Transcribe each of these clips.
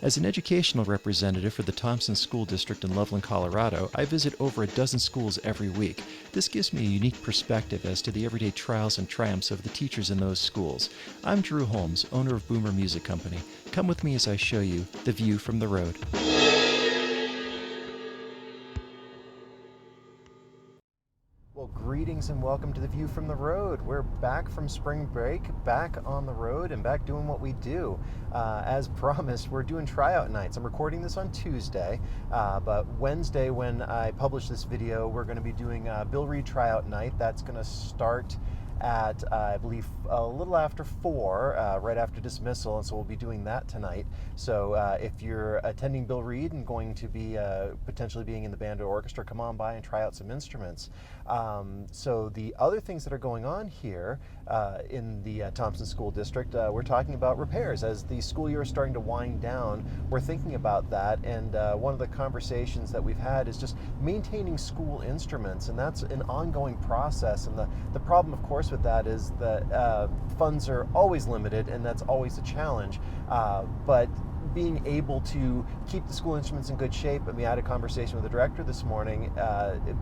As an educational representative for the Thompson School District in Loveland, Colorado, I visit over a dozen schools every week. This gives me a unique perspective as to the everyday trials and triumphs of the teachers in those schools. I'm Drew Holmes, owner of Boomer Music Company. Come with me as I show you the view from the road. Well, greetings and welcome to the View from the Road. We're back from spring break, back on the road, and back doing what we do. As promised, we're doing tryout nights. I'm recording this on Tuesday, but Wednesday when I publish this video, we're going to be doing Bill Reed tryout night. That's going to start at, I believe, a little after 4, right after dismissal, and so we'll be doing that tonight. So if you're attending Bill Reed and going to be potentially being in the band or orchestra, come on by and try out some instruments. So the other things that are going on here in the Thompson School District, we're talking about repairs. As the school year is starting to wind down, we're thinking about that, and one of the conversations that we've had is just maintaining school instruments, and that's an ongoing process. And the problem, of course, with that is that funds are always limited, and that's always a challenge. But being able to keep the school instruments in good shape, I mean, I had a conversation with the director this morning,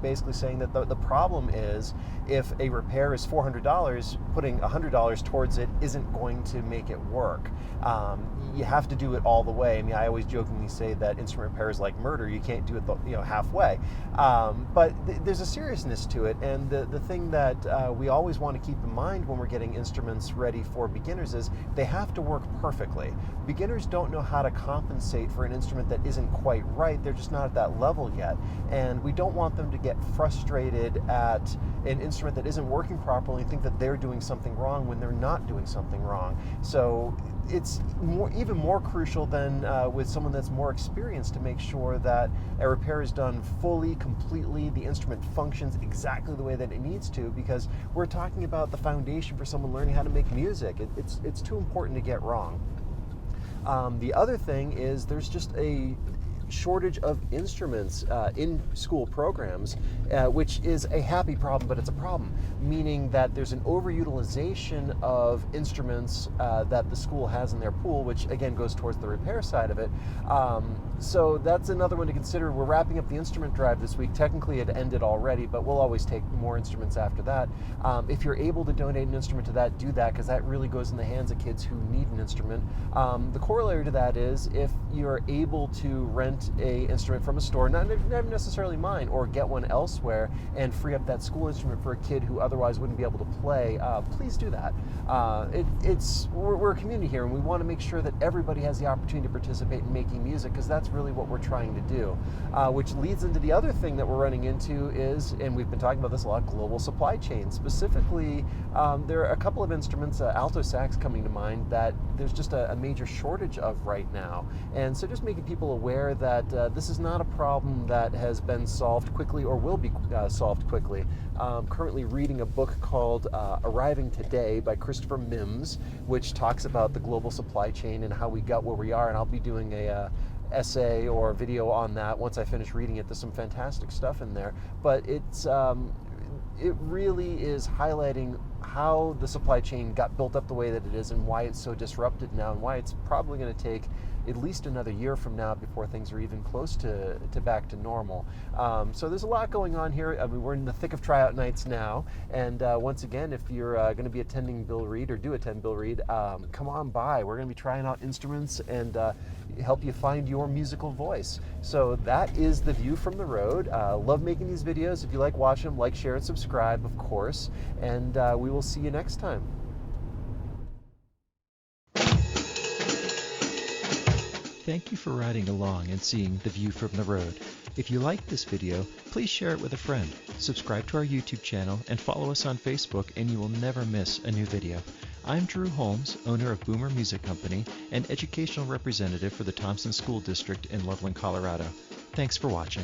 basically saying that the problem is if a repair is $400, putting $100 towards it isn't going to make it work. You have to do it all the way. I mean, I always jokingly say that instrument repair is like murder. You can't do it halfway. But there's a seriousness to it, and the thing that we always want to keep in mind when we're getting instruments ready for beginners is they have to work perfectly. Beginners don't know how to compensate for an instrument that isn't quite right. They're just not at that level yet, and we don't want them to get frustrated at an instrument that isn't working properly and think that they're doing something wrong when they're not doing something wrong. So it's even more crucial than with someone that's more experienced to make sure that a repair is done fully, completely, the instrument functions exactly the way that it needs to, because we're talking about the foundation for someone learning how to make music. It's too important to get wrong. The other thing is there's just a shortage of instruments in school programs, which is a happy problem, but it's a problem, meaning that there's an overutilization of instruments that the school has in their pool, which again goes towards the repair side of it. So that's another one to consider. We're wrapping up the instrument drive this week. Technically it ended already, but we'll always take more instruments after that. If you're able to donate an instrument to that, do that, because that really goes in the hands of kids who need an instrument. The corollary to that is if you're able to rent a instrument from a store, not necessarily mine, or get one elsewhere and free up that school instrument for a kid who otherwise wouldn't be able to play, please do that. We're a community here, and we want to make sure that everybody has the opportunity to participate in making music, because that's really what we're trying to do. Which leads into the other thing that we're running into is, and we've been talking about this a lot, global supply chain. Specifically, there are a couple of instruments, alto sax coming to mind, that there's just a major shortage of right now. And so just making people aware that this is not a problem that has been solved quickly or will be solved quickly. Currently reading a book called Arriving Today by Christopher Mims, which talks about the global supply chain and how we got where we are, and I'll be doing a essay or video on that once I finish reading it. There's some fantastic stuff in there, but it really is highlighting how the supply chain got built up the way that it is and why it's so disrupted now, and why it's probably going to take at least another year from now before things are even close to back to normal. So there's a lot going on here. I mean, we're in the thick of tryout nights now, and once again, if you're going to be attending Bill Reed or do attend Bill Reed, come on by. We're going to be trying out instruments and help you find your musical voice. So that is the view from the road. Love making these videos. If you like watching them, like, share, and subscribe, of course, and we will see you next time. Thank you for riding along and seeing the view from the road. If you liked this video, please share it with a friend. Subscribe to our YouTube channel and follow us on Facebook, and you will never miss a new video. I'm Drew Holmes, owner of Boomer Music Company and educational representative for the Thompson School District in Loveland, Colorado. Thanks for watching.